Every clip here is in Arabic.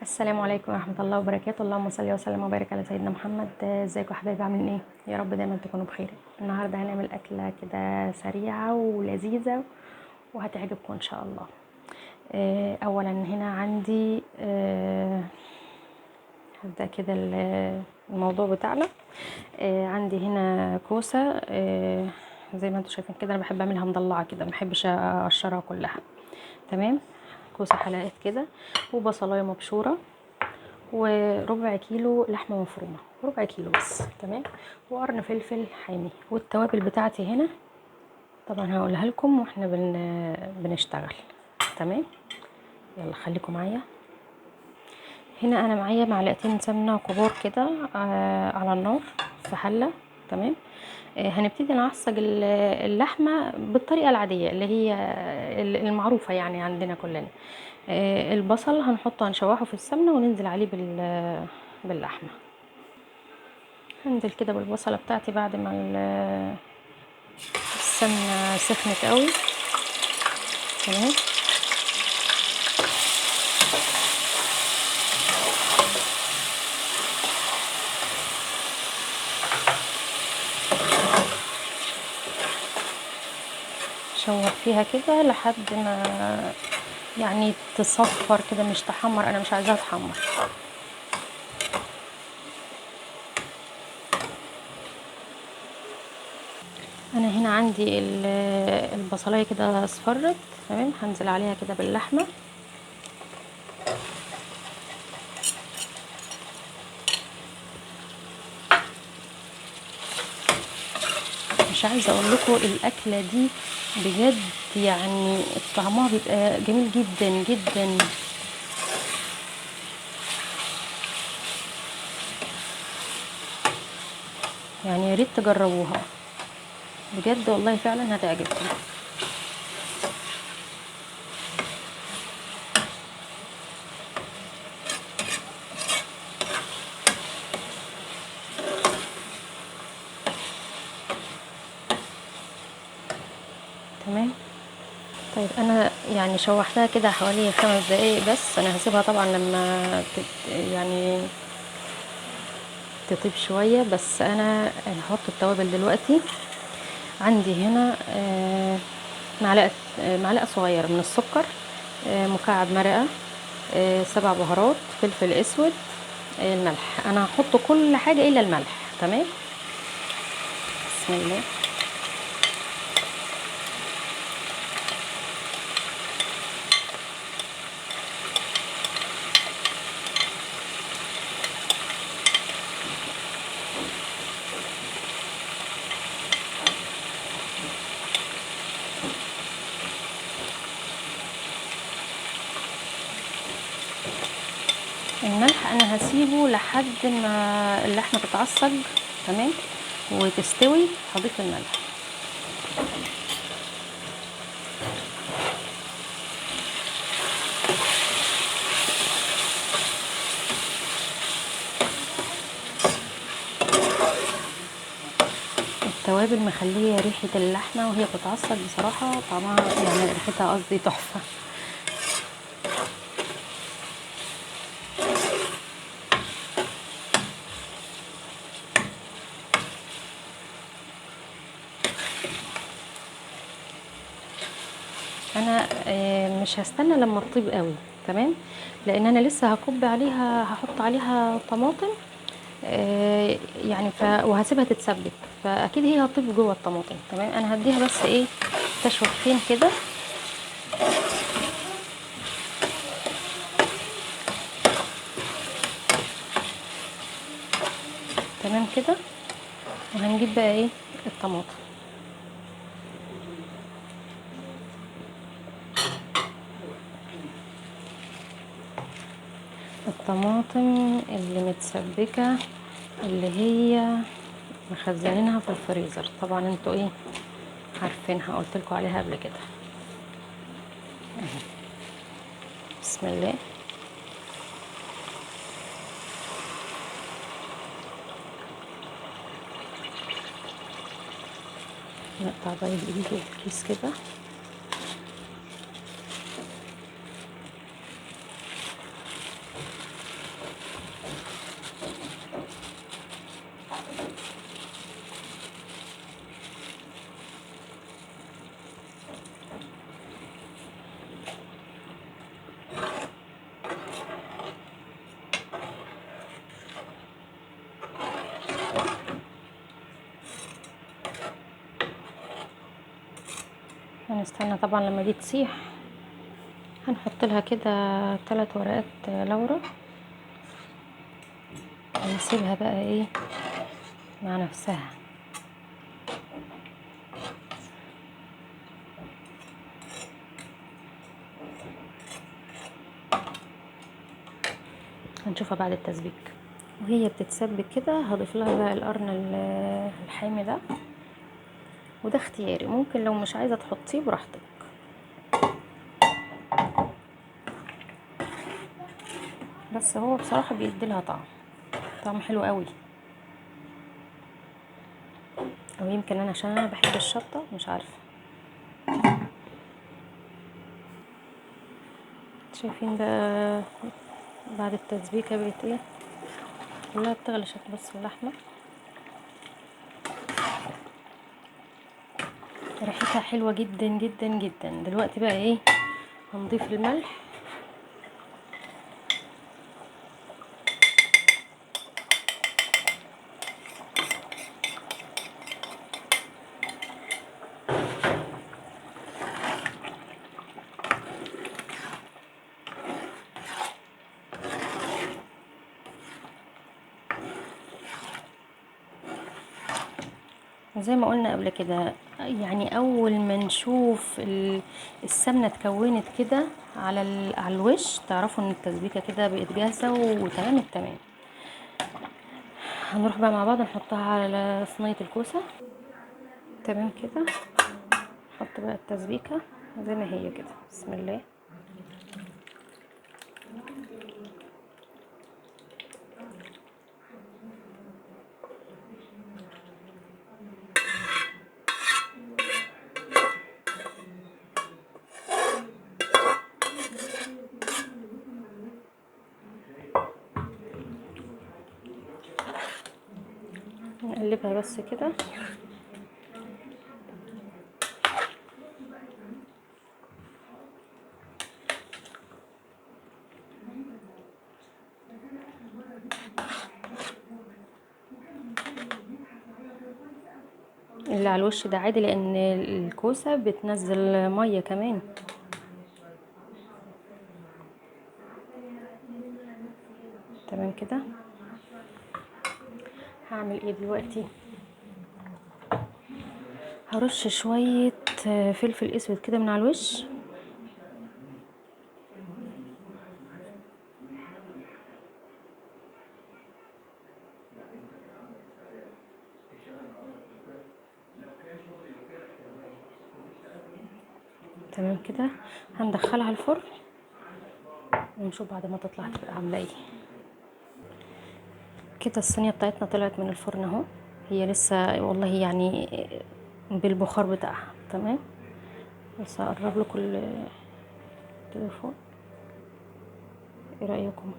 السلام عليكم ورحمة الله وبركاته. اللهم صل وسلم وبارك على سيدنا محمد. ازيكم يا حبايبي، عاملين ايه؟ يا رب دايما تكونوا بخير. النهارده هنعمل اكله كده سريعه ولذيذه وهتعجبكم ان شاء الله. اولا هنا عندي هبدأ كده الموضوع بتاعنا. عندي هنا كوسه، زي ما انتم شايفين كده. انا بحب اعملها مضلعه كده، ما بحبش اقشرها كلها. تمام. كوسه حلقات كده، وبصلايه مبشوره، وربع كيلو لحمه مفرومه، ربع كيلو بس. تمام. وقرن فلفل حامي، والتوابل بتاعتي هنا طبعا هقولها لكم واحنا بنشتغل. تمام. يلا خليكم معايا. هنا انا معايا معلقتين سمنه كبار كده على النار في حله. تمام. هنبتدي نعصج اللحمه بالطريقه العاديه اللي هي المعروفه يعني عندنا كلنا. البصل هنحطه، هنشوحه في السمنه وننزل عليه باللحمه. هنزل كده بالبصله بتاعتي بعد ما السمنه سخنت قوي. تمام. شوح فيها كده لحد ما يعني تصفر كده، مش تحمر، انا مش عايزاها تحمر. انا هنا عندي البصلايه كده اصفرت. تمام. هنزل عليها كده باللحمه. مش عايزه اقول لكم الاكله دي بجد يعني طعمها بيبقى جميل جدا جدا. يعني يا ريت تجربوها بجد، والله فعلا هتعجبكم. تمام. طيب انا يعني شوحتها كده حوالي 5 دقايق بس. انا هسيبها طبعا لما يعني تطيب شويه. بس انا هحط التوابل دلوقتي. عندي هنا معلقه صغيره من السكر، مكعب مرقه، 7 بهارات، فلفل اسود، الملح. انا هحط كل حاجه الا الملح. تمام. بسم الله. الملح انا هسيبه لحد ما اللحمه تتعصج. تمام. وتستوي هضيف الملح. التوابل مخليه ريحه اللحمه وهي بتتعصج بصراحه طعمها، يعني ريحتها قصدي، تحفه. انا مش هستنى لما تطيب قوي. تمام. لان انا لسه هكب عليها، هحط عليها طماطم. يعني وهسيبها تتسبك، فاكيد هي هتطيب جوه الطماطم. تمام. انا هديها بس ايه، تشويحتين كده. تمام كده. وهنجيب بقى ايه، الطماطم. الطماطم اللي متسبكه، اللي هي مخزنينها في الفريزر، طبعا انتوا ايه عارفينها، قلتلكوا عليها قبل كده. بسم الله. نقطع باقي بايدي الكيس كده. هنستنى طبعا لما دي تسيح. هنحط لها كده 3 ورقات لورا ونسيبها بقى ايه مع نفسها. هنشوفها بعد التسبيك وهي بتتسبك كده. هضيف لها بقى القرن الحامي ده، وده اختياري، ممكن لو مش عايزه تحطيه براحتك، بس هو بصراحه بيديلها طعم حلو قوي. او يمكن انا عشان انا بحب الشطه مش عارفه. شايفين بقى بعد التسبيكه بقت ايه كلها بتغلي. شكل بس اللحمه ريحتها حلوه جدا جدا جدا. دلوقتي بقى ايه هنضيف الملح. زي ما قلنا قبل كده، يعني اول ما نشوف السمنه اتكونت كده على الوش تعرفوا ان التسبيكه كده بقت جاهزه وتمام التمام. هنروح بقى مع بعض نحطها على صينيه الكوسه. تمام كده. نحط بقى التسبيكه زي ما هي كده. بسم الله. نقلبها بس كده. اللي على الوش ده عادي لان الكوسه بتنزل ميه كمان. تمام كده. هعمل ايه دلوقتي؟ هرش شويه فلفل اسود كده من على الوش. تمام كده. هندخلها الفرن ونشوف بعد ما تطلع تبقى عامله ايه. كده الصينيه بتاعتنا طلعت من الفرن اهو. هي لسه والله يعني بالبخار بتاعها. تمام. بس هقرب لكم التليفون. ايه رايكم؟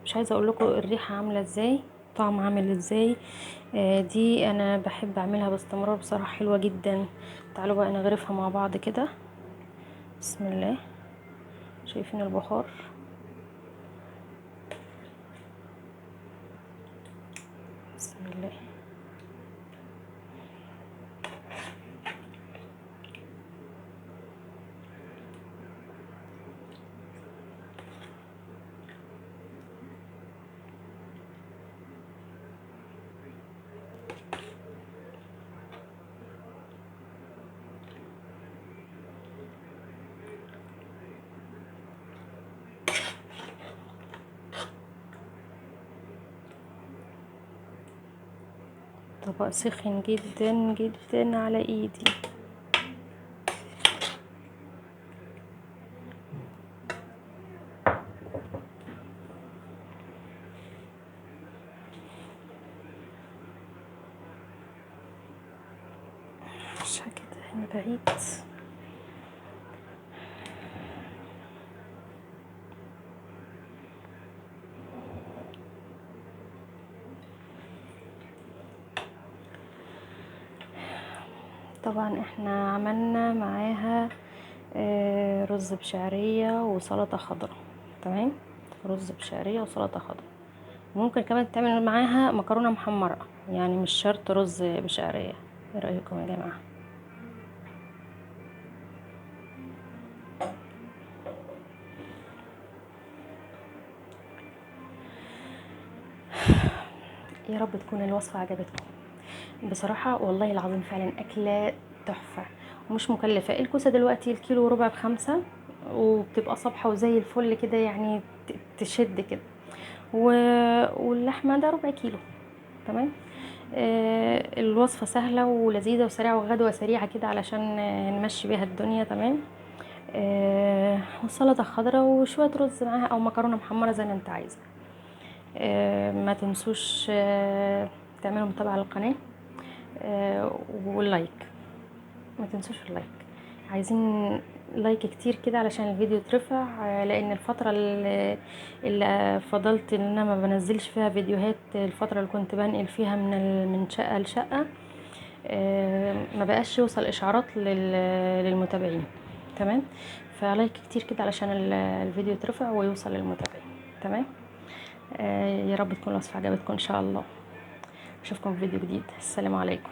مش عايزه اقول لكم الريحه عامله ازاي، طعم عامل ازاي. دي انا بحب اعملها باستمرار بصراحه، حلوه جدا. تعالوا بقى نغرفها مع بعض كده. بسم الله. شايفين البخار؟ بسم الله. طبق سخن جدا جدا على ايدي. مش كده هنا بعيد. طبعا احنا عملنا معاها رز بشعرية وسلطة خضراء. تمام. رز بشعرية وسلطة خضراء. ممكن كمان تعمل معاها مكرونة محمرة، يعني مش شرط رز بشعرية. ايه رأيكم يا جماعة؟ يا رب تكون الوصفة عجبتكم. بصراحة والله العظيم فعلا أكلة تحفة ومش مكلفة. الكوسة دلوقتي الكيلو وربع ب5، وبتبقى صبحة وزي الفل كده، يعني تشد كده. واللحمة ده ربع كيلو. تمام. الوصفة سهلة ولذيذة وسريعة، وغدوة سريعة كده علشان نمشي بيها الدنيا. تمام. وسلطة خضراء وشوية رز معاها او مكرونة محمرة زي ما انت عايزة. ما تنسوش تعملوا متابعة للقناة، واللايك. ما تنسوش اللايك، عايزين لايك كتير كده علشان الفيديو يترفع. لان الفترة اللي فضلت ان انا ما بنزلش فيها فيديوهات، الفترة اللي كنت بنقل فيها من شقة لشقة، ما بقاش يوصل اشعارات للمتابعين. تمام. فلايك كتير كده علشان الفيديو يترفع ويوصل للمتابعين. تمام. يا رب تكون الوصفة عجبتكم ان شاء الله. اشوفكم في فيديو جديد. السلام عليكم.